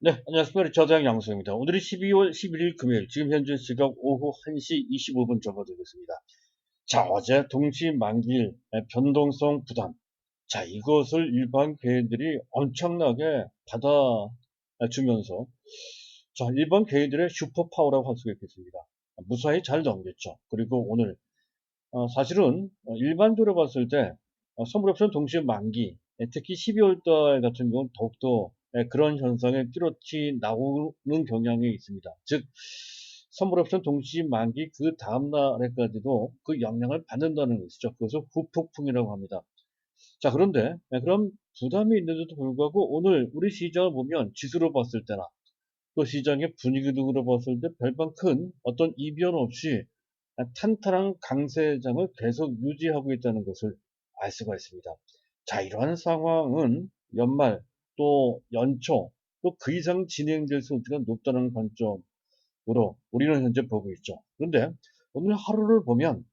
네, 안녕하십니까. 저장 양수입니다. 오늘이 12월 11일 금요일, 지금 현재 시각 오후 1시 25분 정도 되겠습니다. 자, 어제 동시 만기일 변동성 부담. 자, 이것을 일반 개인들이 엄청나게 받아주면서, 자, 일반 개인들의 슈퍼파워라고 할 수가 있겠습니다. 무사히 잘 넘겼죠. 그리고 오늘 사실은 일반적으로 봤을 때 선물옵션 동시에 만기, 특히 12월 달 같은 경우는 더욱더 그런 현상에 뚜렷이 나오는 경향이 있습니다. 즉 선물옵션 동시 만기 그 다음 날에까지도 그 영향을 받는다는 것이죠. 그것을 후폭풍이라고 합니다. 자, 그런데 그런 부담이 있는데도 불구하고 오늘 우리 시장을 보면 지수로 봤을 때나 또 시장의 분위기로 봤을 때 별반 큰 어떤 이변 없이 탄탄한 강세장을 계속 유지하고 있다는 것을 알 수가 있습니다. 자, 이러한 상황은 연말 또 연초 또 그 이상 진행될 소지가 높다는 관점으로 우리는 현재 보고 있죠. 그런데 오늘 하루를 보면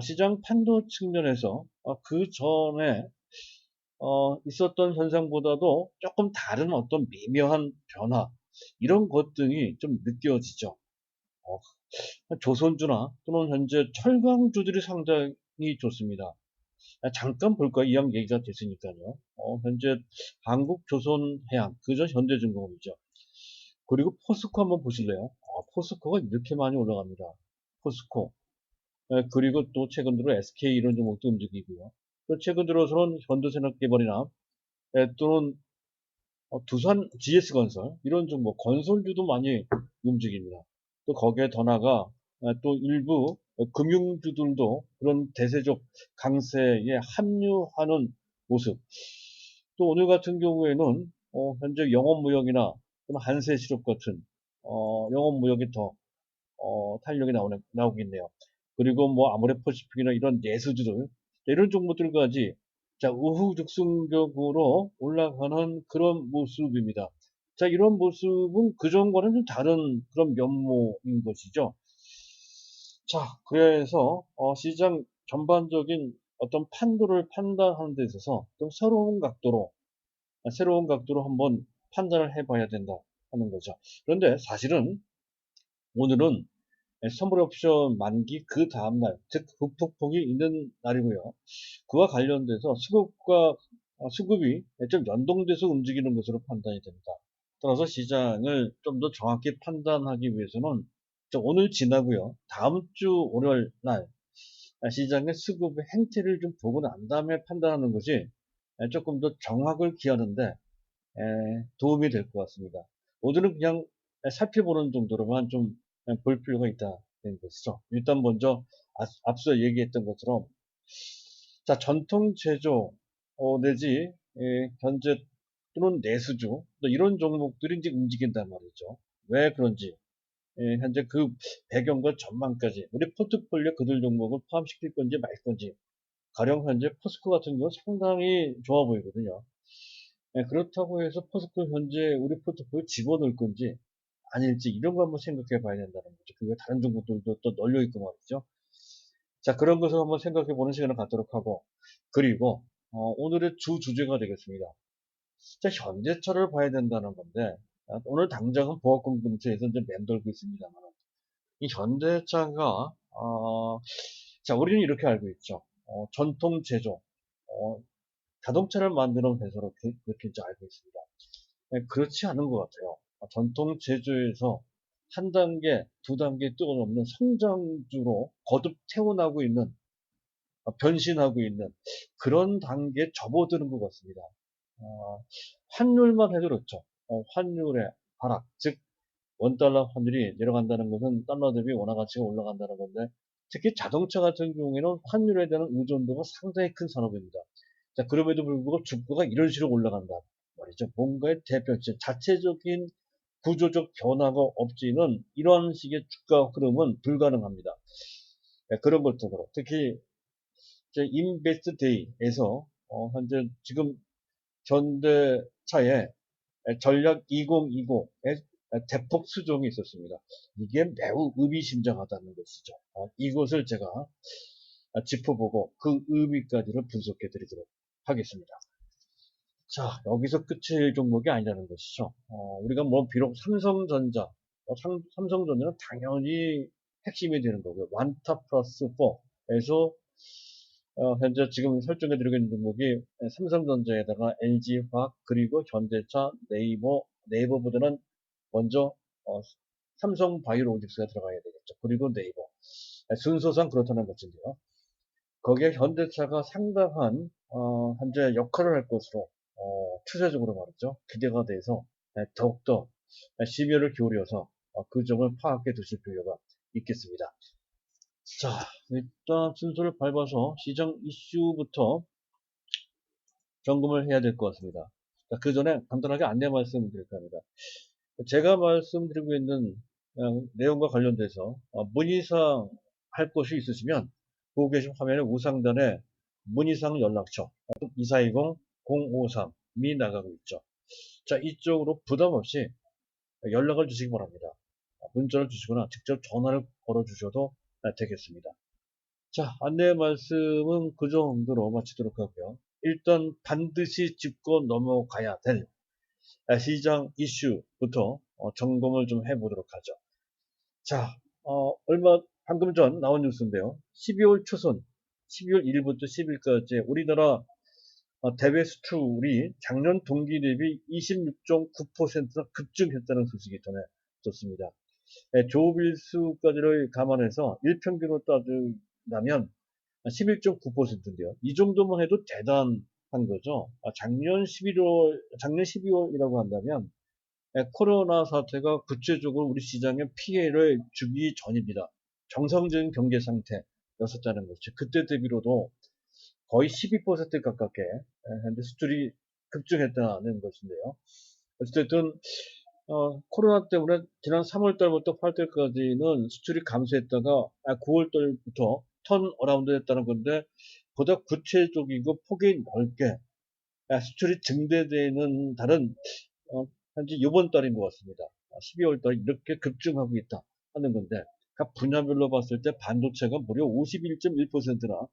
시장 판도 측면에서 그 전에 있었던 현상보다도 조금 다른 어떤 미묘한 변화 이런 것 등이 좀 느껴지죠. 어, 조선주나 또는 현재 철강주들이 상당히 좋습니다. 잠깐 볼까요? 이왕 얘기가 됐으니까요. 현재 한국조선해양, 그저 현대중공업이죠. 그리고 포스코 한번 보실래요? 포스코가 이렇게 많이 올라갑니다. 포스코. 그리고 또 최근 들어 SK 이런 종목도 움직이고요. 또 최근 들어서는 현대산업개발이나 또는 두산 GS건설 이런 종목 건설주도 많이 움직입니다. 또 거기에 더 나아가 또 일부 금융주들도 그런 대세적 강세에 합류하는 모습. 또 오늘 같은 경우에는 현재 영업무역이나 또는 한세실업 같은 영업무역이 더 탄력이 나오겠네요. 그리고 뭐 아모레퍼시픽이나 이런 내수주들 이런 종목들까지 자 우후죽순격으로 올라가는 그런 모습입니다. 자 이런 모습은 그전과는 좀 다른 그런 면모인 것이죠. 자 그래서 시장 전반적인 어떤 판도를 판단하는 데 있어서 좀 새로운 각도로 한번 판단을 해봐야 된다 하는 거죠. 그런데 사실은 오늘은 선물 옵션 만기 그 다음날, 즉 후폭풍이 있는 날이고요. 그와 관련돼서 수급이 좀 연동돼서 움직이는 것으로 판단이 됩니다. 따라서 시장을 좀 더 정확히 판단하기 위해서는 오늘 지나고요. 다음 주 월요일 날 시장의 수급의 행태를 좀 보고 난 다음에 판단하는 것이 조금 더 정확을 기하는데 도움이 될 것 같습니다. 오늘은 그냥 살펴보는 정도로만 좀 볼 필요가 있다는 것이죠. 일단 먼저 앞서 얘기했던 것처럼 자 전통 제조 내지 현재 또는 내수주 또 이런 종목들이 이제 움직인단 말이죠. 왜 그런지 현재 그 배경과 전망까지 우리 포트폴리오 그들 종목을 포함시킬 건지 말 건지 가령 현재 포스코 같은 경우 상당히 좋아 보이거든요. 그렇다고 해서 포스코 현재 우리 포트폴리오에 집어넣을 건지 아닐지 이런 거 한번 생각해 봐야 된다는 거죠. 그게 다른 종목들도 또 널려 있고 말이죠. 자, 그런 것을 한번 생각해 보는 시간을 갖도록 하고, 그리고, 오늘의 주 주제가 되겠습니다. 자, 현대차를 봐야 된다는 건데, 오늘 당장은 보합금 근처에서 이제 맴돌고 있습니다만, 이 현대차가, 자, 우리는 이렇게 알고 있죠. 전통 제조, 어, 자동차를 만드는 회사로 그렇게 이제 알고 있습니다. 네, 그렇지 않은 것 같아요. 전통 제조에서 한 단계, 두 단계 뛰어넘는 성장주로 거듭 태어나고 있는, 변신하고 있는 그런 단계에 접어드는 것 같습니다. 어, 환율만 해도 그렇죠. 환율의 하락, 즉 원달러 환율이 내려간다는 것은 달러 대비 원화 가치가 올라간다는 건데 특히 자동차 같은 경우에는 환율에 대한 의존도가 상당히 큰 산업입니다. 자, 그럼에도 불구하고 주가가 이런 식으로 올라간다 말이죠. 뭔가의 대표적 자체적인 구조적 변화가 없이는 이런 식의 주가 흐름은 불가능합니다. 네, 그런 것들로 특히 이제 인베스트 데이에서 현재 지금 현대차의 전략 2020의 대폭 수정이 있었습니다. 이게 매우 의미심장하다는 것이죠. 이것을 제가 짚어보고 그 의미까지를 분석해 드리도록 하겠습니다. 자, 여기서 끝일 종목이 아니라는 것이죠. 우리가 뭐 비록 삼성전자, 삼성전자는 당연히 핵심이 되는 거고요. 원타 플러스 4에서 현재 지금 설정해드리고 있는 종목이 삼성전자에다가 LG화학 그리고 현대차, 네이버보다는 먼저 삼성바이오로직스가 들어가야 되겠죠. 그리고 네이버. 순서상 그렇다는 것인데요. 거기에 현대차가 상당한 현재 역할을 할 것으로 추세적으로 말이죠. 기대가 돼서 더욱더 심혈을 기울여서 그 점을 파악해 두실 필요가 있겠습니다. 자, 일단 순서를 밟아서 시장 이슈부터 점검을 해야 될 것 같습니다. 그 전에 간단하게 안내 말씀드릴까 합니다. 제가 말씀드리고 있는 내용과 관련돼서 문의사항 할 것이 있으시면 보고 계신 화면의 우상단에 문의사항 연락처 2420-053이 나가고 있죠. 자, 이쪽으로 부담 없이 연락을 주시기 바랍니다. 문자를 주시거나 직접 전화를 걸어 주셔도 되겠습니다. 자, 안내 말씀은 그 정도로 마치도록 하고요. 일단 반드시 짚고 넘어가야 될 시장 이슈부터 점검을 좀 해보도록 하죠. 자, 방금 전 나온 뉴스인데요. 12월 초순, 12월 1일부터 10일까지 우리나라 대외 수출이 작년 동기 대비 26.9%나 급증했다는 소식이 전해졌습니다. 조빌수까지를 감안해서 일평균으로 따지면 11.9%인데요. 이 정도만 해도 대단한 거죠. 작년 12월이라고 한다면 코로나 사태가 구체적으로 우리 시장에 피해를 주기 전입니다. 정상적인 경제 상태였었다는 것이죠. 그때 대비로도 거의 12% 가깝게 현재 수출이 급증했다는 것인데요. 어쨌든 코로나 때문에 지난 3월 달부터 8월 달까지는 수출이 감소했다가 9월 달부터 턴 어라운드 했다는 건데 보다 구체적이고 폭이 넓게 수출이 증대되는 달은 현재 이번 달인 것 같습니다. 12월 달 이렇게 급증하고 있다 하는 건데 각 분야별로 봤을 때 반도체가 무려 51.1%나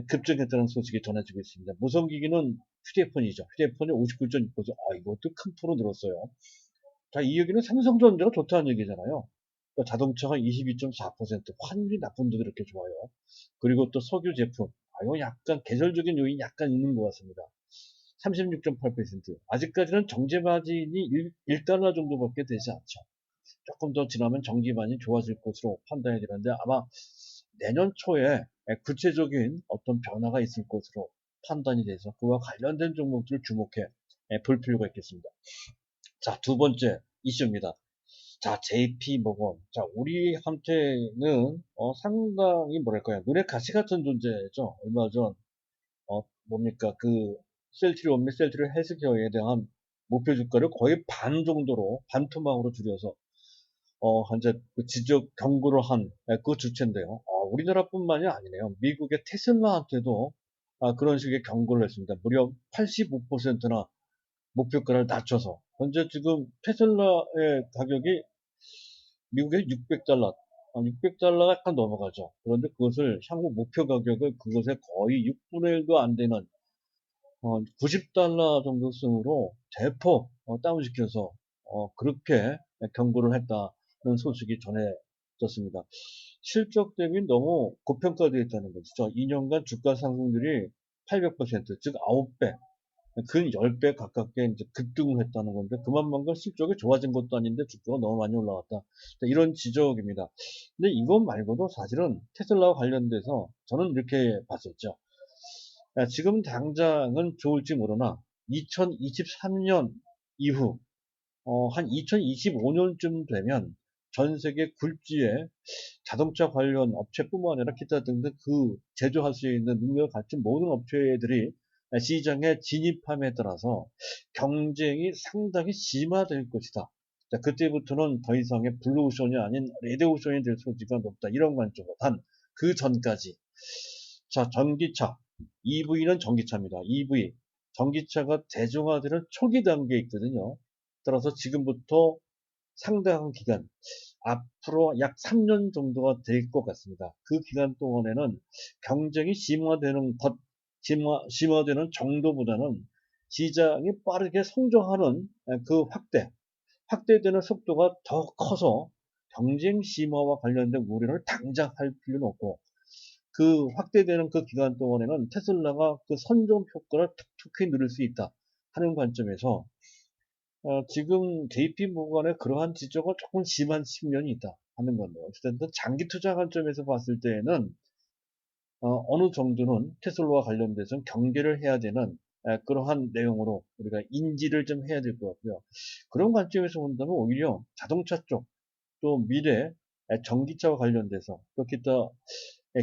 급증했다는 소식이 전해지고 있습니다. 무선기기는 휴대폰이죠. 휴대폰이 59.6%. 이것도 큰 폭으로 늘었어요. 자, 이 얘기는 삼성전자가 좋다는 얘기잖아요. 그러니까 자동차가 22.4%, 환율이 나쁜 데도 이렇게 좋아요. 그리고 또 석유 제품, 이거 약간 계절적인 요인이 약간 있는 것 같습니다. 36.8%. 아직까지는 정제 마진이 1달러 정도밖에 되지 않죠. 조금 더 지나면 정기반이 좋아질 것으로 판단이 되는데 아마 내년 초에 구체적인 어떤 변화가 있을 것으로 판단이 돼서 그와 관련된 종목들을 주목해 볼 필요가 있겠습니다. 자, 두 번째 이슈입니다. 자, JP모건. 자, 우리한테는 상당히 뭐랄까요, 눈에 가시 같은 존재죠. 얼마 전 뭡니까 그 셀트리온 헬스케어에 대한 목표 주가를 거의 반 정도로 반토막으로 줄여서 현재 그 지적 경고를 한 그 주체인데요. 우리나라뿐만이 아니네요. 미국의 테슬라한테도 그런 식의 경고를 했습니다. 무려 85%나 목표가를 낮춰서 현재 지금 테슬라의 가격이 미국의 600달러, 600달러가 약간 넘어가죠. 그런데 그것을 향후 목표 가격을 그것의 거의 6분의 1도 안 되는 90달러 정도 승으로 대폭 다운시켜서 그렇게 경고를 했다는 소식이 전해졌습니다. 실적 대비 너무 고평가되어 있다는 것이죠. 2년간 주가 상승률이 800%, 즉 9배, 근 10배 가깝게 이제 급등을 했다는 건데 그만큼 실적이 좋아진 것도 아닌데 주가가 너무 많이 올라갔다. 이런 지적입니다. 근데 이것 말고도 사실은 테슬라와 관련돼서 저는 이렇게 봤었죠. 지금 당장은 좋을지 모르나 2023년 이후 한 2025년쯤 되면 전 세계 굴지의 자동차 관련 업체뿐만 아니라 기타 등등 그 제조할 수 있는 능력을 갖춘 모든 업체들이 시장에 진입함에 따라서 경쟁이 상당히 심화될 것이다. 자, 그때부터는 더 이상의 블루오션이 아닌 레드오션이 될 소지가 높다. 이런 관점으로 단 그 전까지 자, 전기차 EV는 전기차입니다. EV 전기차가 대중화되는 초기 단계에 있거든요. 따라서 지금부터 상당한 기간 앞으로 약 3년 정도가 될 것 같습니다. 그 기간 동안에는 경쟁이 심화되는 정도보다는 시장이 빠르게 성장하는 그 확대되는 속도가 더 커서 경쟁 심화와 관련된 우려를 당장 할 필요는 없고, 그 확대되는 그 기간 동안에는 테슬라가 그 선점 효과를 톡톡히 누릴 수 있다 하는 관점에서 지금 JP 모건의 그러한 지적은 조금 심한 측면이 있다 하는 건데요. 어쨌든 장기 투자 관점에서 봤을 때에는 어느 정도는 테슬라와 관련돼서 경계를 해야 되는 그러한 내용으로 우리가 인지를 좀 해야 될 것 같고요. 그런 관점에서 본다면 오히려 자동차 쪽, 또 미래 전기차와 관련돼서 그렇게 또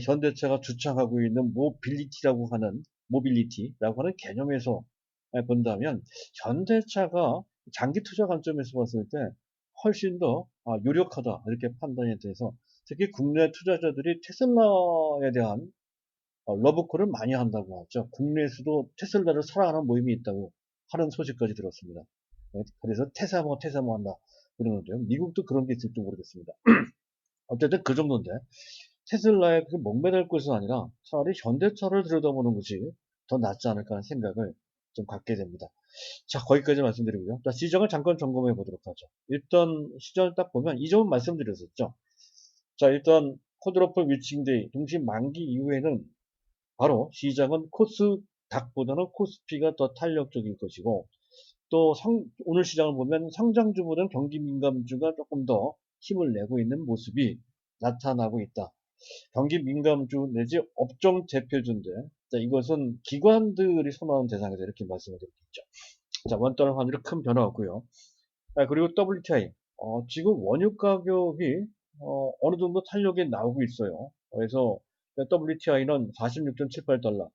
현대차가 주창하고 있는 모빌리티라고 하는 개념에서 본다면 현대차가 장기 투자 관점에서 봤을 때 훨씬 더 유력하다 이렇게 판단이 돼서 특히 국내 투자자들이 테슬라에 대한 러브콜을 많이 한다고 하죠. 국내에서도 테슬라를 사랑하는 모임이 있다고 하는 소식까지 들었습니다. 그래서 테사모 한다 그러는데요. 미국도 그런 게 있을지 모르겠습니다. 어쨌든 그 정도인데 테슬라에 그 목매달 것은 아니라 차라리 현대차를 들여다보는 것이 더 낫지 않을까 하는 생각을 좀 갖게 됩니다. 자, 거기까지 말씀드리고요. 자, 시장을 잠깐 점검해 보도록 하죠. 일단 시장을 딱 보면 이 점은 말씀드렸었죠. 자, 일단 코드로플 위칭데이 동시 만기 이후에는 바로 시장은 코스닥보다는 코스피가 더 탄력적일 것이고, 또 오늘 시장을 보면 성장주보다는 경기 민감주가 조금 더 힘을 내고 있는 모습이 나타나고 있다. 경기 민감주 내지 업종 대표주인데, 자, 이것은 기관들이 선호하는 대상이다 이렇게 말씀을 드리겠죠. 자, 원달러 환율의 큰 변화 없고요. 그리고 WTI 지금 원유 가격이 어느 정도 탄력이 나오고 있어요. 그래서 WTI는 46.78달러.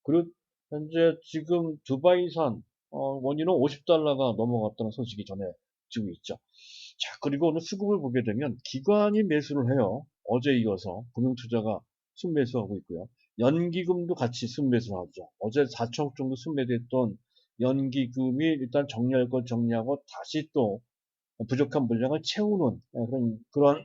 그리고 현재 지금 두바이산 원유는 50달러가 넘어갔다는 소식이 전해지고 있죠. 자, 그리고 오늘 수급을 보게 되면 기관이 매수를 해요. 어제 이어서 금융투자가 순매수하고 있고요. 연기금도 같이 순매수를 하죠. 어제 4천억 정도 순매도했던 연기금이 일단 정리할 것 정리하고 다시 또 부족한 물량을 채우는 그런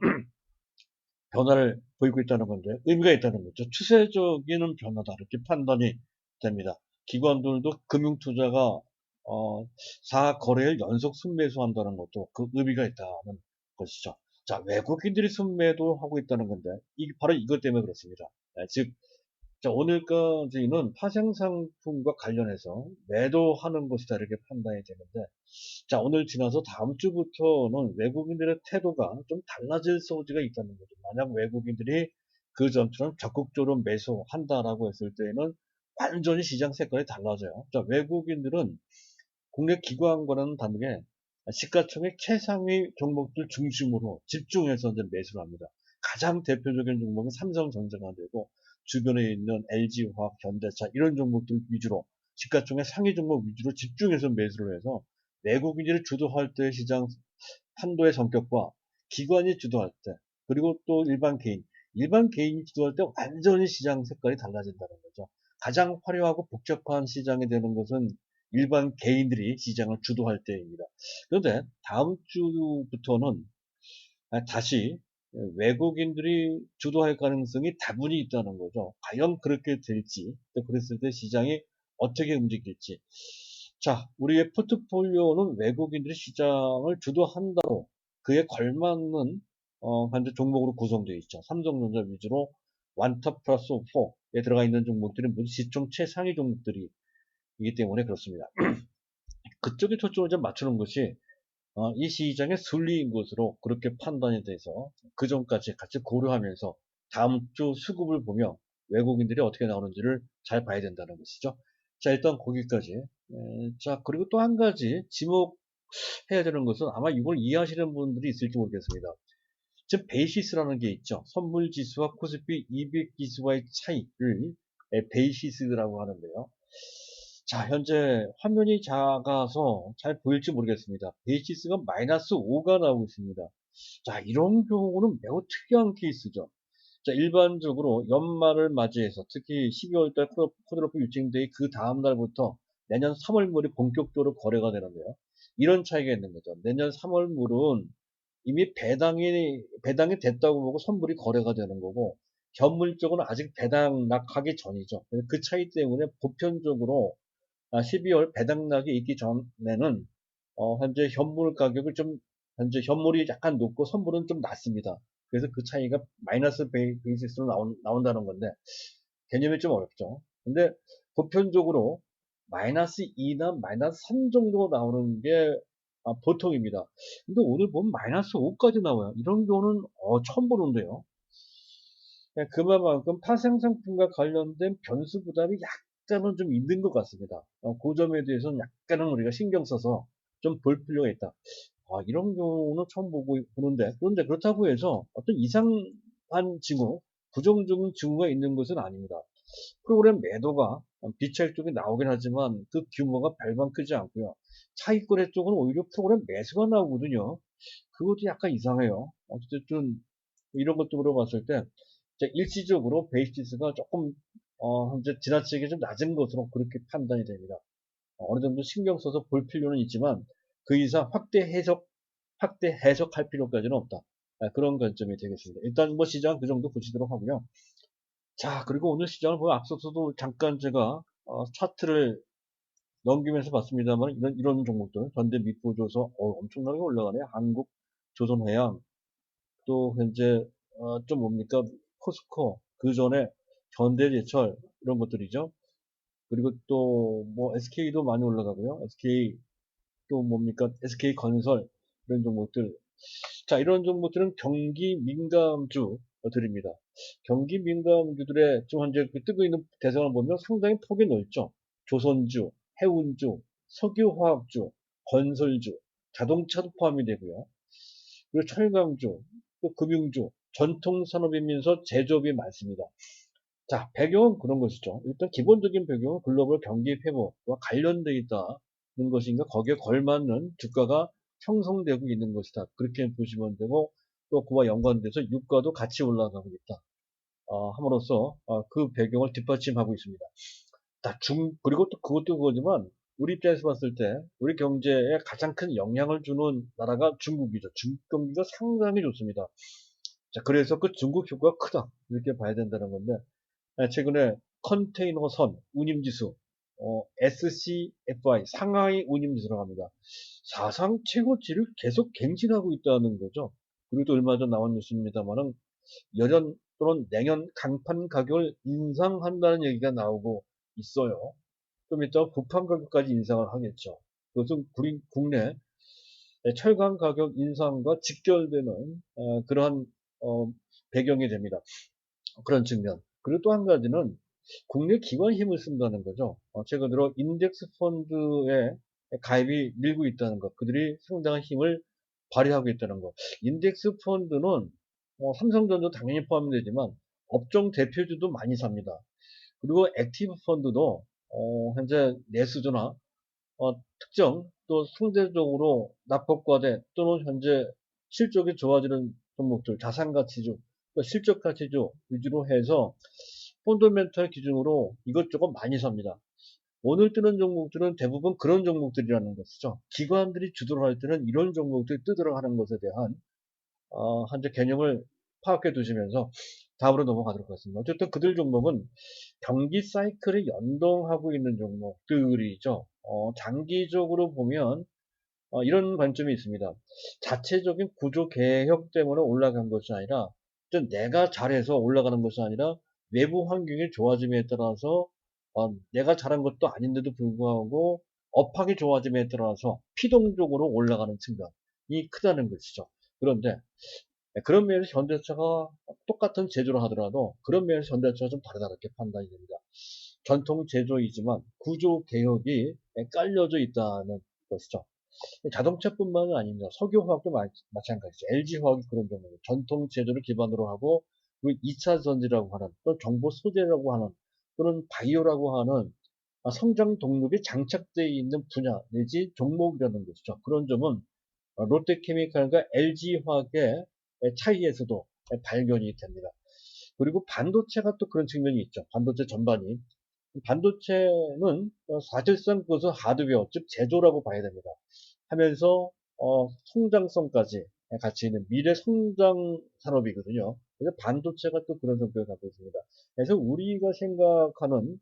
변화를 보이고 있다는 건데 의미가 있다는 거죠. 추세적인 변화다 이렇게 판단이 됩니다. 기관들도 금융투자가 4거래일 연속 순매수한다는 것도 그 의미가 있다는 것이죠. 자, 외국인들이 순매도 하고 있다는 건데 바로 이것 때문에 그렇습니다. 즉 자, 오늘까지는 파생상품과 관련해서 매도하는 것이다 이렇게 판단이 되는데, 자, 오늘 지나서 다음 주부터는 외국인들의 태도가 좀 달라질 소지가 있다는 거죠. 만약 외국인들이 그 전처럼 적극적으로 매수한다라고 했을 때는 완전히 시장 색깔이 달라져요. 자, 외국인들은 국내 기관과는 다르게 시가총액 최상위 종목들 중심으로 집중해서 이제 매수를 합니다. 가장 대표적인 종목은 삼성전자가 되고 주변에 있는 LG화학, 현대차 이런 종목들 위주로 시가총액 상위 종목 위주로 집중해서 매수를 해서 외국인들이 주도할 때 시장 판도의 성격과 기관이 주도할 때 그리고 또 일반 개인이 주도할 때 완전히 시장 색깔이 달라진다는 거죠. 가장 화려하고 복잡한 시장이 되는 것은 일반 개인들이 시장을 주도할 때입니다. 그런데 다음 주부터는 다시 외국인들이 주도할 가능성이 다분히 있다는 거죠. 과연 그렇게 될지, 또 그랬을 때 시장이 어떻게 움직일지. 자, 우리의 포트폴리오는 외국인들이 시장을 주도한다고 그에 걸맞는 현재 종목으로 구성되어 있죠. 삼성전자 위주로 원탑 플러스 4에 들어가 있는 종목들이 모두 시총 최상위 종목들이기 때문에 그렇습니다. 그쪽에 초점을 좀 맞추는 것이 이 시장의 순리인 것으로 그렇게 판단이 돼서 그 점까지 같이 고려하면서 다음 주 수급을 보며 외국인들이 어떻게 나오는지를 잘 봐야 된다는 것이죠. 자, 일단 거기까지. 자, 그리고 또 한 가지 지목해야 되는 것은 아마 이걸 이해하시는 분들이 있을지 모르겠습니다. 지금 베이시스라는 게 있죠. 선물지수와 코스피 200지수와의 차이를 베이시스라고 하는데요. 자, 현재 화면이 작아서 잘 보일지 모르겠습니다. 베이시스가 마이너스 5가 나오고 있습니다. 자, 이런 경우는 매우 특이한 케이스죠. 자, 일반적으로 연말을 맞이해서 특히 12월달 코드로프 유칭데이 그 다음날부터 내년 3월물이 본격적으로 거래가 되는데요. 이런 차이가 있는 거죠. 내년 3월물은 이미 배당이 됐다고 보고 선물이 거래가 되는 거고, 현물 쪽은 아직 배당락하기 전이죠. 그 차이 때문에 보편적으로 12월 배당락이 있기 전에는 현재 현물 가격을 좀 현재 현물이 약간 높고 선물은 좀 낮습니다. 그래서 그 차이가 마이너스 베이시스로 나온다는 건데 개념이 좀 어렵죠. 근데 보편적으로 마이너스 2나 마이너스 3 정도 나오는 게 보통입니다. 근데 오늘 보면 마이너스 5까지 나와요. 이런 경우는 처음 보는데요. 그만큼 파생상품과 관련된 변수 부담이 약간은 좀 있는 것 같습니다. 그 점에 대해서는 약간은 우리가 신경 써서 좀 볼 필요가 있다. 이런 경우는 처음 보는데, 그런데 그렇다고 해서 어떤 이상한 징후, 부정적인 징후가 있는 것은 아닙니다. 프로그램 매도가 비차익 쪽에 나오긴 하지만 그 규모가 별반 크지 않고요. 차익거래 쪽은 오히려 프로그램 매수가 나오거든요. 그것도 약간 이상해요. 어쨌든 이런 것도 봤을 때 일시적으로 베이시스가 조금 현재 지나치게 좀 낮은 것으로 그렇게 판단이 됩니다. 어느 정도 신경 써서 볼 필요는 있지만 그 이상 확대 해석할 필요까지는 없다. 그런 관점이 되겠습니다. 일단 뭐 시장 그 정도 보시도록 하고요. 자, 그리고 오늘 시장을 보면 앞서서도 잠깐 제가 차트를 넘기면서 봤습니다만 이런 종목들 현대 미포조서 엄청나게 올라가네. 한국 조선해양 또 현재 좀 뭡니까 포스코 그 전에 현대제철 이런 것들이죠. 그리고 또 뭐 SK도 많이 올라가고요. SK 또 뭡니까 SK건설 이런 종목들. 자, 이런 종목들은 경기 민감주들입니다. 경기 민감주들의 지금 현재 뜨고 있는 대상을 보면 상당히 폭이 넓죠. 조선주, 해운주, 석유화학주, 건설주, 자동차도 포함이 되고요. 그리고 철강주, 또 금융주, 전통산업이면서 제조업이 많습니다. 자, 배경은 그런 것이죠. 일단 기본적인 배경은 글로벌 경기 회복과 관련되어 있다는 것인가, 거기에 걸맞는 주가가 형성되고 있는 것이다. 그렇게 보시면 되고, 또 그와 연관돼서 유가도 같이 올라가고 있다. 함으로써 그 배경을 뒷받침하고 있습니다. 그리고 또 그것도 그거지만, 우리 입장에서 봤을 때, 우리 경제에 가장 큰 영향을 주는 나라가 중국이죠. 중국 경기가 상당히 좋습니다. 자, 그래서 그 중국 효과가 크다. 이렇게 봐야 된다는 건데, 최근에 컨테이너선 운임지수 SCFI 상하이 운임지수라고 합니다. 사상 최고치를 계속 갱신하고 있다는 거죠. 그리고 또 얼마 전 나온 뉴스입니다만은 여전 또는 내년 강판 가격을 인상한다는 얘기가 나오고 있어요. 좀 이따 부판 가격까지 인상을 하겠죠. 그것은 국내 철강 가격 인상과 직결되는 그러한 배경이 됩니다. 그런 측면. 그리고 또 한 가지는 국내 기관 힘을 쓴다는 거죠. 최근 들어 인덱스 펀드에 가입이 밀고 있다는 것. 그들이 상당한 힘을 발휘하고 있다는 것. 인덱스 펀드는 삼성전자 당연히 포함되지만 업종 대표주도 많이 삽니다. 그리고 액티브 펀드도 현재 내수주나 특정 또 상대적으로 납법과대 또는 현재 실적이 좋아지는 종목들, 자산가치주, 또 실적가치주 위주로 해서 펀더멘털 기준으로 이것저것 많이 삽니다. 오늘 뜨는 종목들은 대부분 그런 종목들이라는 것이죠. 기관들이 주도를 할 때는 이런 종목들이 뜨도록 하는 것에 대한 현재 개념을 파악해 두시면서 다음으로 넘어가도록 하겠습니다. 어쨌든 그들 종목은 경기 사이클에 연동하고 있는 종목들이죠. 장기적으로 보면 이런 관점이 있습니다. 자체적인 구조 개혁 때문에 올라간 것이 아니라 내가 잘해서 올라가는 것이 아니라 외부 환경이 좋아짐에 따라서 내가 잘한 것도 아닌데도 불구하고 업황이 좋아짐에 따라서 피동적으로 올라가는 측면이 크다는 것이죠. 그런데 그런 면에서 현대차가 똑같은 제조를 하더라도 그런 면에서 현대차가 좀 다르게 판단이 됩니다. 전통 제조이지만 구조 개혁이 깔려져 있다는 것이죠. 자동차뿐만은 아닙니다. 석유화학도 마찬가지죠. LG화학이 그런 경우에 전통 제조를 기반으로 하고 그 2차 전지라고 하는 또 정보 소재라고 하는 또는 바이오라고 하는 성장 동력이 장착되어 있는 분야 내지 종목이라는 것이죠. 그런 점은 롯데케미칼과 LG화학의 차이에서도 발견이 됩니다. 그리고 반도체가 또 그런 측면이 있죠. 반도체 전반이. 반도체는 사실상 그것은 하드웨어, 즉 제조라고 봐야 됩니다. 하면서 성장성까지 같이 있는 미래 성장 산업이거든요. 그래서 반도체가 또 그런 성격을 갖고 있습니다. 그래서 우리가 생각하는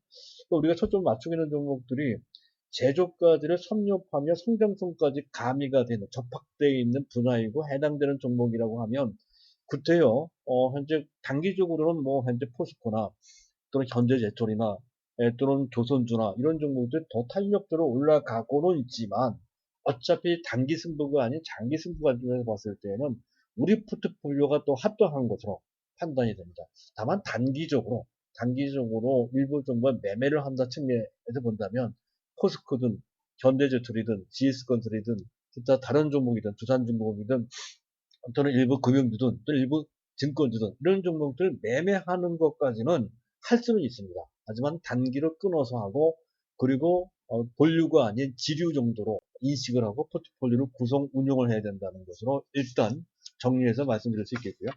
또 우리가 초점 맞추고 있는 종목들이 제조까지를 섭렵하며 성장성까지 가미가 되는 접합되어 있는 분야이고 해당되는 종목이라고 하면 구태여 현재 단기적으로는 뭐 현재 포스코나 또는 현대제철이나 또는 조선주나 이런 종목들 더 탄력적으로 올라가고는 있지만 어차피 단기 승부가 아닌 장기 승부 관점에서 봤을 때는 우리 포트폴리오가 또 합당한 것으로 판단이 됩니다. 다만 단기적으로 일부 정부가 매매를 한다 측면에서 본다면 포스코든 현대제철이든 GS건설이든 진짜 다른 종목이든 두산중공업이든 또는 일부 금융주든 또는 일부 증권주든 이런 종목들 매매하는 것까지는 할 수는 있습니다. 하지만 단기로 끊어서 하고 그리고 본류가 아닌 지류 정도로 인식을 하고 포트폴리오를 구성 운용을 해야 된다는 것으로 일단 정리해서 말씀드릴 수 있겠고요.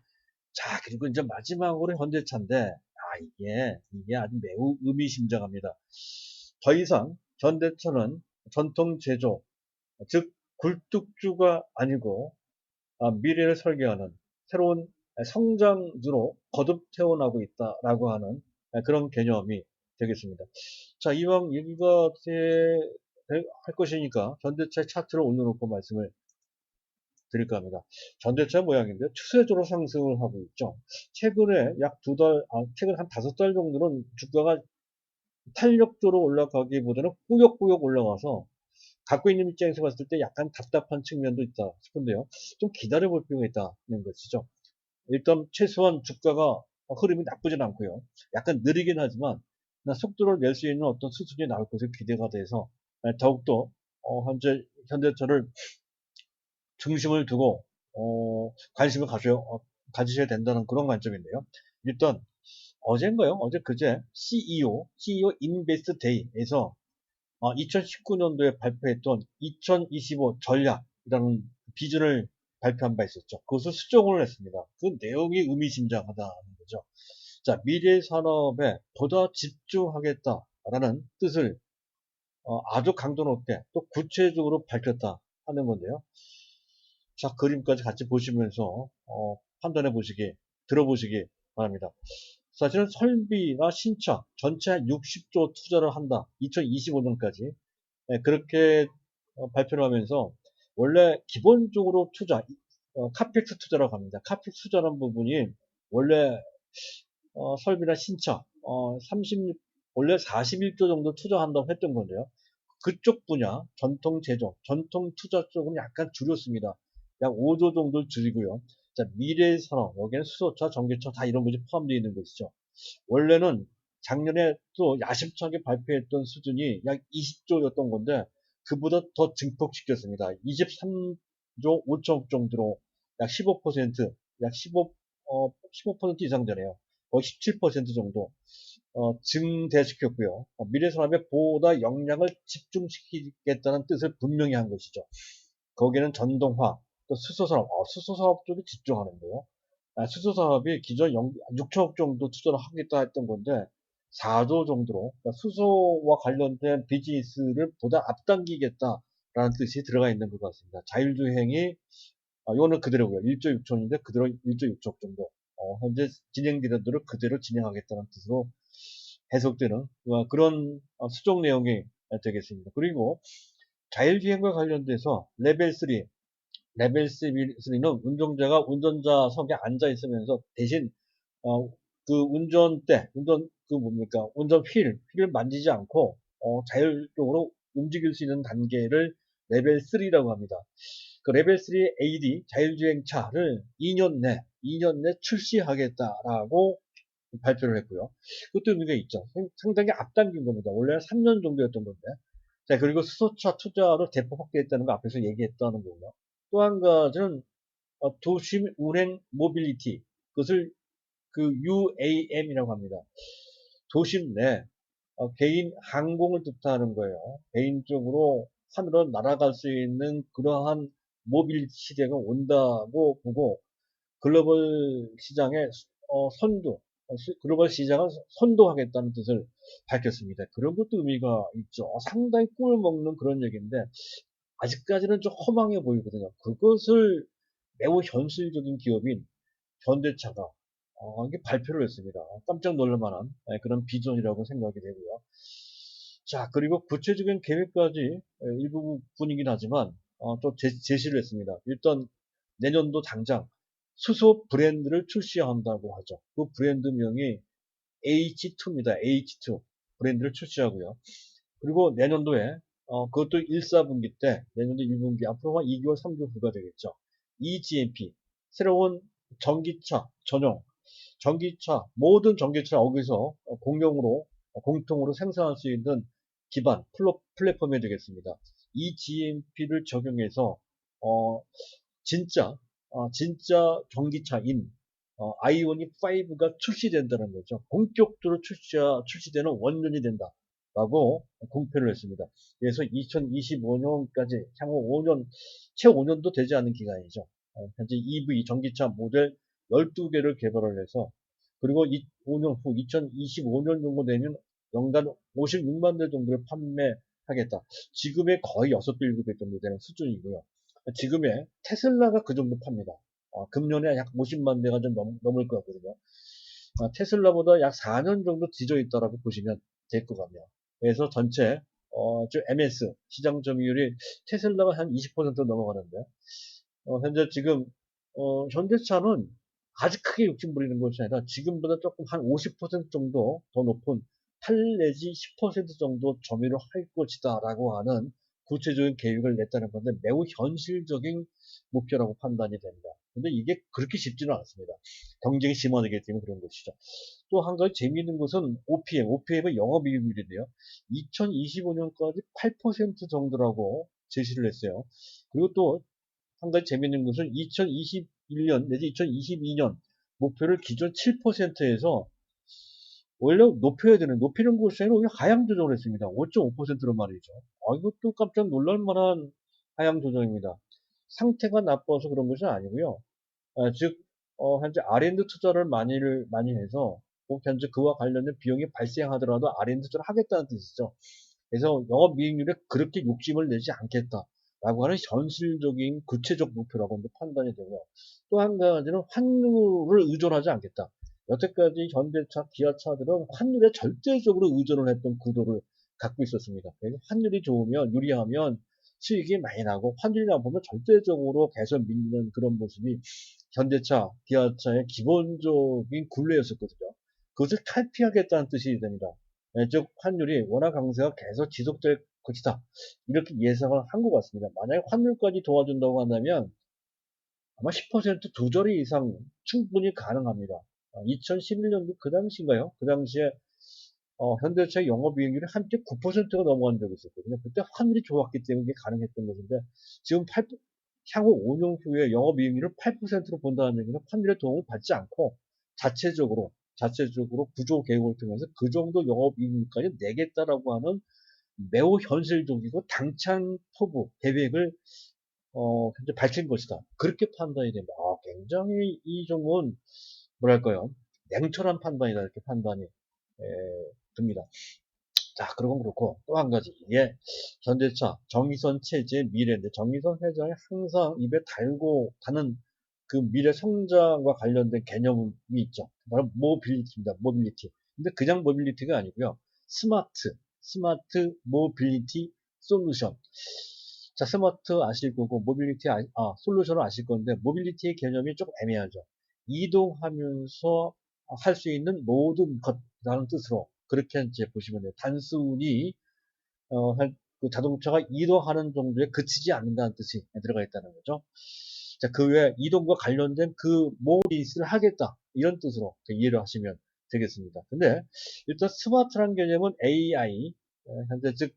자, 그리고 이제 마지막으로 현대차인데 이게 아주 매우 의미심장합니다. 더 이상 현대차는 전통 제조, 즉 굴뚝주가 아니고 미래를 설계하는 새로운 성장주로 거듭 태어나고 있다라고 하는 그런 개념이 되겠습니다. 자, 이왕 얘기가 할 것이니까 전대차 차트를 올려놓고 말씀을 드릴까 합니다. 전대차 모양인데 추세적으로 상승을 하고 있죠. 최근에 약 최근 한 5달 정도는 주가가 탄력적으로 올라가기보다는 꾸역꾸역 올라가서 갖고 있는 입장에서 봤을 때 약간 답답한 측면도 있다 싶은데요. 좀 기다려 볼 필요가 있다는 것이죠. 일단 최소한 주가가 흐름이 나쁘진 않고요. 약간 느리긴 하지만 속도를 낼 수 있는 어떤 수준이 나올 것으로 기대가 돼서 더욱더 현대차를 중심을 두고 관심을 가지셔야 된다는 그런 관점인데요. 일단 어젠가요? 어제 그제 CEO 인베스트 데이에서 2019년도에 발표했던 2025 전략이라는 비전을 발표한 바 있었죠. 그것을 수정을 했습니다. 그 내용이 의미심장하다는 거죠. 자, 미래 산업에 보다 집중하겠다라는 뜻을 아주 강도 높게 또 구체적으로 밝혔다 하는 건데요. 자, 그림까지 같이 보시면서 판단해 보시기, 들어보시기 바랍니다. 사실은 설비나 신차 전체 60조 투자를 한다. 2025년까지. 그렇게 발표를 하면서 원래 기본적으로 카펙스 투자라고 합니다. 카펙스 투자라는 부분이 원래 설비나 신차 원래 41조 정도 투자한다고 했던 건데요. 그쪽 분야 전통 제조, 전통 투자 쪽은 약간 줄였습니다. 약 5조 정도 줄이고요. 자, 미래 산업 여기에는 수소차, 전기차 다 이런 것이 포함되어 있는 것이죠. 원래는 작년에 또 야심차게 발표했던 수준이 약 20조였던 건데 그보다 더 증폭시켰습니다. 23조 5천억 정도로 약 15%, 약 15% 이상 되네요. 거의 17% 정도 증대시켰고요. 미래산업에 보다 역량을 집중시키겠다는 뜻을 분명히 한 것이죠. 거기에는 전동화, 또 수소산업, 수소산업 쪽에 집중하는데요. 수소산업이 기존 6천억 정도 투자를 하겠다 했던 건데 4조 정도로 그러니까 수소와 관련된 비즈니스를 보다 앞당기겠다라는 뜻이 들어가 있는 것 같습니다. 자율주행이 이거는 그대로고요. 1조 6천인데 그대로 1조 6천 정도 현재 진행되는 대로 그대로 진행하겠다는 뜻으로 해석되는 그런 수정 내용이 되겠습니다. 그리고 자율주행과 관련돼서 레벨 3는 운전자석에 앉아 있으면서 대신 어, 그 운전 휠을 만지지 않고 자율적으로 움직일 수 있는 단계를 레벨 3라고 합니다. 그 레벨 3 AD 자율주행차를 2년 내 출시하겠다라고 발표를 했고요. 그것도 의미가 있죠. 상당히 앞당긴 겁니다. 원래는 3년 정도였던 건데. 자, 그리고 수소차 투자로 대폭 확대했다는 거 앞에서 얘기했다는 거고요. 또 한 가지는 도심 운행 모빌리티. 그것을 그 UAM이라고 합니다. 도심 내 개인 항공을 뜻하는 거예요. 개인적으로 하늘로 날아갈 수 있는 그러한 모빌 시대가 온다고 보고 글로벌 시장의 글로벌 시장을 선도하겠다는 뜻을 밝혔습니다. 그런 것도 의미가 있죠. 상당히 꿀 먹는 그런 얘기인데 아직까지는 좀 허망해 보이거든요. 그것을 매우 현실적인 기업인 현대차가 이게 발표를 했습니다. 깜짝 놀랄 만한 그런 비전이라고 생각이 되고요. 자, 그리고 구체적인 계획까지 일부 분이긴 하지만 또 제시를 했습니다. 일단 내년도 당장 수소 브랜드를 출시한다고 하죠. 그 브랜드명이 H2입니다. H2 브랜드를 출시하고요. 그리고 내년도에 그것도 1, 4분기 때 내년도 1분기 앞으로 한 2개월, 3개월 후가 되겠죠. EGMP 새로운 전기차 전용 전기차 모든 전기차 여기서 공통으로 생산할 수 있는 기반 플랫폼이 되겠습니다. EGMP를 적용해서 어, 진짜 전기차인 아이오닉 5가 출시된다는 거죠. 본격적으로 출시되는 원년이 된다라고 공표를 했습니다. 그래서 2025년까지 향후 5년, 채 5년도 되지 않은 기간이죠. 현재 EV 전기차 모델 12개를 개발을 해서 그리고 5년 후 2025년 정도 되면 연간 56만 대 정도를 판매하겠다. 지금의 거의 6배, 7배 정도 되는 수준이고요. 지금의 테슬라가 그 정도 팝니다. 금년에 약 50만 대가 좀 넘을 것 같거든요. 테슬라보다 약 4년 정도 뒤져 있다라고 보시면 될 것 같네요. 그래서 전체 MS 시장 점유율이 테슬라가 한 20% 넘어가는데 현재 지금 현대차는 아주 크게 욕심부리는 것이 아니라 지금보다 조금 한 50% 정도 더 높은 8 내지 10% 정도 점유를 할 것이다라고 하는 구체적인 계획을 냈다는 건데 매우 현실적인 목표라고 판단이 됩니다. 근데 이게 그렇게 쉽지는 않습니다. 경쟁이 심화되기 때문에 그런 것이죠. 또 한 가지 재미있는 것은 OPM의 영업이익률인데요. 2025년까지 8% 정도라고 제시를 했어요. 그리고 또 한 가지 재미있는 것은 2021년 내지 2022년 목표를 기존 7%에서 원래 높이는 곳에는 오히려 하향 조정을 했습니다. 5.5%로 말이죠. 이것도 깜짝 놀랄 만한 하향 조정입니다. 상태가 나빠서 그런 것이 아니고요. 즉, 현재 R&D 투자를 많이 해서, 현재 그와 관련된 비용이 발생하더라도 R&D 투자를 하겠다는 뜻이죠. 그래서 영업이익률에 그렇게 욕심을 내지 않겠다라고 하는 현실적인 구체적 목표라고 판단이 되고요. 또 한 가지는 환율을 의존하지 않겠다. 여태까지 현대차, 기아차들은 환율에 절대적으로 의존을 했던 구도를 갖고 있었습니다. 그래서 환율이 좋으면, 유리하면 수익이 많이 나고 환율이 나쁘면 절대적으로 계속 밀리는 그런 모습이 현대차, 기아차의 기본적인 굴레였었거든요. 그것을 탈피하겠다는 뜻이 됩니다. 즉 환율이 원화 강세가 계속 지속될 것이다. 이렇게 예상을 한 것 같습니다. 만약에 환율까지 도와준다고 한다면 아마 10%두 자리 이상 충분히 가능합니다. 2011년도 그 당시인가요? 그 당시에 현대차 영업이익률이 한때 9%가 넘어간 적이 있었거든요. 그때 환율이 좋았기 때문에 이게 가능했던 것인데 지금 향후 5년 후에 영업이익률을 8%로 본다는 얘기는 환율의 도움을 받지 않고 자체적으로 구조 개혁을 통해서 그 정도 영업이익률까지 내겠다라고 하는 매우 현실적이고 당찬 포부 계획을 현재 밝힌 것이다. 그렇게 판단이 됩니다. 굉장히 이 종은 뭐랄까요? 냉철한 판단이다 이렇게 판단이 듭니다. 자, 그러고 그렇고 또 한 가지 이게 현대차 정의선 체제의 미래인데 정의선 회장이 항상 입에 달고 가는 그 미래 성장과 관련된 개념이 있죠. 바로 모빌리티입니다. 모빌리티. 근데 그냥 모빌리티가 아니고요. 스마트 모빌리티 솔루션. 자, 스마트 아실 거고 모빌리티 솔루션을 아실 건데 모빌리티의 개념이 조금 애매하죠. 이동하면서 할 수 있는 모든 것이라는 뜻으로 그렇게 이제 보시면 돼요. 단순히 그 자동차가 이동하는 정도에 그치지 않는다는 뜻이 들어가 있다는 거죠. 자, 그 외에 이동과 관련된 그 모비스를 하겠다 이런 뜻으로 이해를 하시면 되겠습니다. 근데 일단 스마트란 개념은 AI 현재 즉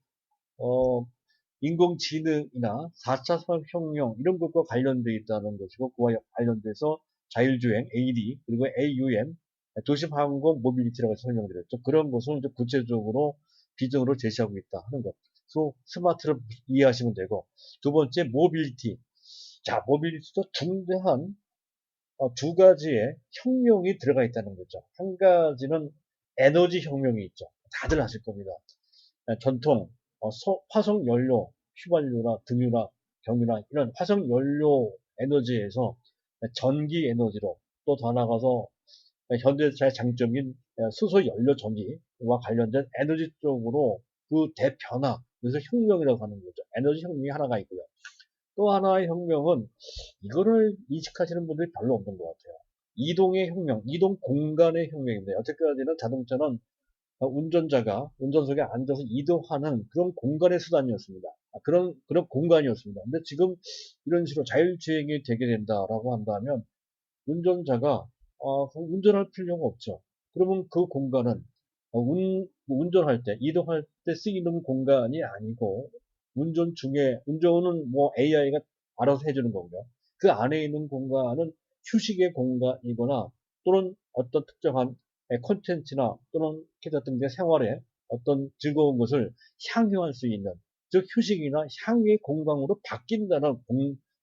인공지능이나 4차 산업혁명 이런 것과 관련되어 있다는 것이고 그와 관련돼서 자율주행 AD 그리고 AUM 도심항공 모빌리티라고 설명드렸죠. 그런 것을 이제 구체적으로 비전으로 제시하고 있다 하는 것. 그래서 스마트를 이해하시면 되고 두 번째 모빌리티. 자, 모빌리티도 중대한 두 가지의 혁명이 들어가 있다는 거죠. 한 가지는 에너지 혁명이 있죠. 다들 아실 겁니다. 전통 화석 연료, 휘발유나 등유나 경유나 이런 화석 연료 에너지에서 전기 에너지로 또 더 나아가서 현대차의 장점인 수소 연료 전기와 관련된 에너지 쪽으로 그 대변화, 그래서 혁명이라고 하는 거죠. 에너지 혁명이 하나가 있고요. 또 하나의 혁명은 이거를 인식하시는 분들이 별로 없는 것 같아요. 이동의 혁명, 이동 공간의 혁명입니다. 여태까지는 자동차는 운전자가 운전석에 앉아서 이동하는 그런 공간의 수단이었습니다. 그런 공간이었습니다. 근데 지금 이런 식으로 자율주행이 되게 된다라고 한다면 운전자가 운전할 필요가 없죠. 그러면 그 공간은 운전할 때, 이동할 때 쓰이는 공간이 아니고 운전은 뭐 AI가 알아서 해주는 거고요. 그 안에 있는 공간은 휴식의 공간이거나 또는 어떤 특정한 콘텐츠나 또는 어떤 내 생활에 어떤 즐거운 것을 향유할 수 있는 즉 휴식이나 향유의 공간으로 바뀐다는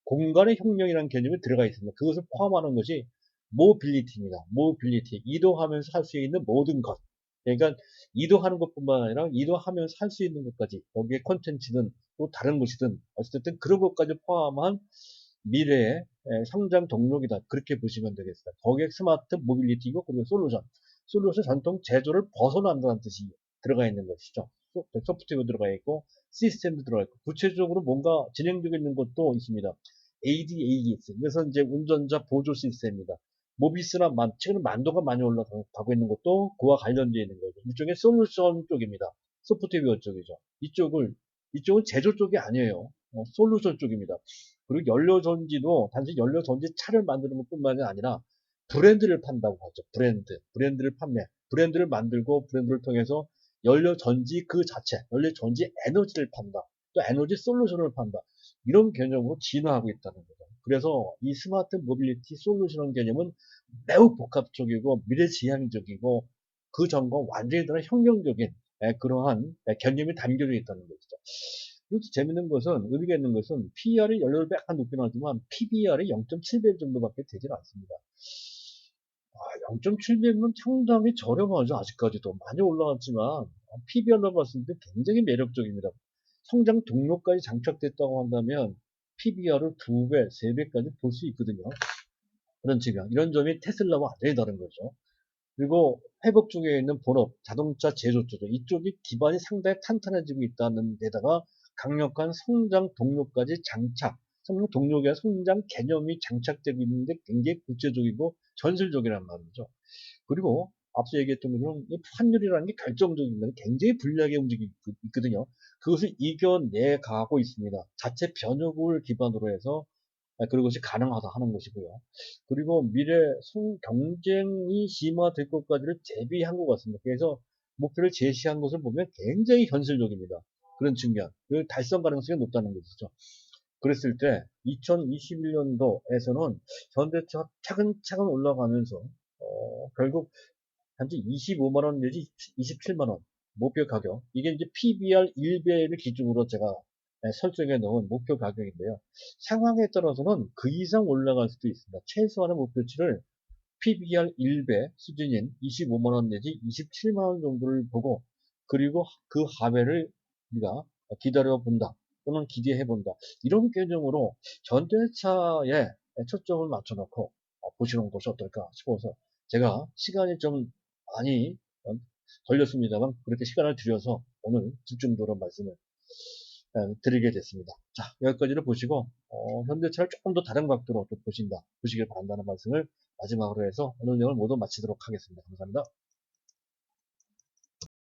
공간의 혁명이라는 개념이 들어가 있습니다. 그것을 포함하는 것이 모빌리티입니다. 모빌리티. 이동하면서 할 수 있는 모든 것. 그러니까 이동하는 것뿐만 아니라 이동하면서 할 수 있는 것까지 거기에 콘텐츠든 또 다른 것이든 어쨌든 그런 것까지 포함한 미래의 성장 동력이다. 그렇게 보시면 되겠습니다. 거기에 스마트 모빌리티고 그리고 솔루션 전통 제조를 벗어난다는 뜻이 들어가 있는 것이죠. 소프트웨어 들어가 있고 시스템도 들어가 있고 구체적으로 뭔가 진행되고 있는 것도 있습니다. ADAS 그래서 이제 운전자 보조 시스템입니다. 모비스나 최근 만도가 많이 올라가고 있는 것도 그와 관련되어 있는 거죠. 일종의 솔루션 쪽입니다. 소프트웨어 쪽이죠. 이쪽은 제조 쪽이 아니에요. 솔루션 쪽입니다. 그리고 연료전지도 단지 연료전지 차를 만드는 것뿐만이 아니라 브랜드를 판다고 하죠. 브랜드를 브랜드를 만들고 브랜드를 통해서 연료전지 그 자체, 연료전지 에너지를 판다. 또 에너지 솔루션을 판다. 이런 개념으로 진화하고 있다는 거죠. 그래서 이 스마트 모빌리티 솔루션 개념은 매우 복합적이고 미래지향적이고 그 전과 완전히 다른 혁명적인 그러한 개념이 담겨져 있다는 것이죠. 그리고 재밌는 것은, 의미가 있는 것은 PER이 연료를 약간 높긴 하지만 PBR이 0.7배 정도밖에 되질 않습니다. 0.7배면 상당히 저렴하죠. 아직까지도 많이 올라갔지만 PBR로 봤을 때 굉장히 매력적입니다. 성장 동력까지 장착됐다고 한다면 PBR을 2배, 3배까지 볼 수 있거든요. 그런 측면, 이런 점이 테슬라와 완전히 다른 거죠. 그리고 회복 중에 있는 본업, 자동차 제조 쪽, 이쪽이 기반이 상당히 탄탄해지고 있다는 데다가 강력한 성장 동력까지 성장 동력의 성장 개념이 장착되고 있는데 굉장히 구체적이고 전술적이란 말이죠. 그리고 앞서 얘기했던 것처럼 이 환율이라는 게 결정적인 건 굉장히 불리하게 움직이고 있거든요. 그것을 이겨내 가고 있습니다. 자체 변혁을 기반으로 해서 그것이 가능하다 하는 것이고요. 그리고 미래 경쟁이 심화될 것까지를 대비한 것 같습니다. 그래서 목표를 제시한 것을 보면 굉장히 현실적입니다. 그런 측면, 그 달성 가능성이 높다는 것이죠. 그랬을 때 2021년도에서는 현대차가 차근차근 올라가면서 결국 단지 25만 원 내지 27만 원 목표 가격, 이게 이제 PBR 1배를 기준으로 제가 설정해 놓은 목표 가격인데요. 상황에 따라서는 그 이상 올라갈 수도 있습니다. 최소한의 목표치를 PBR 1배 수준인 25만 원 내지 27만 원 정도를 보고 그리고 그 하회를 우리가 기다려 본다 또는 기대해 본다, 이런 개념으로 전대차에 초점을 맞춰 놓고 보시는 것이 어떨까 싶어서 제가 시간이 좀 많이 걸렸습니다만 그렇게 시간을 들여서 오늘 집중적으로 말씀을 드리게 됐습니다. 자, 여기까지를 보시고 현대차를 조금 더 다른 각도로 또 보시길 바란다는 말씀을 마지막으로 해서 오늘 내용을 모두 마치도록 하겠습니다. 감사합니다.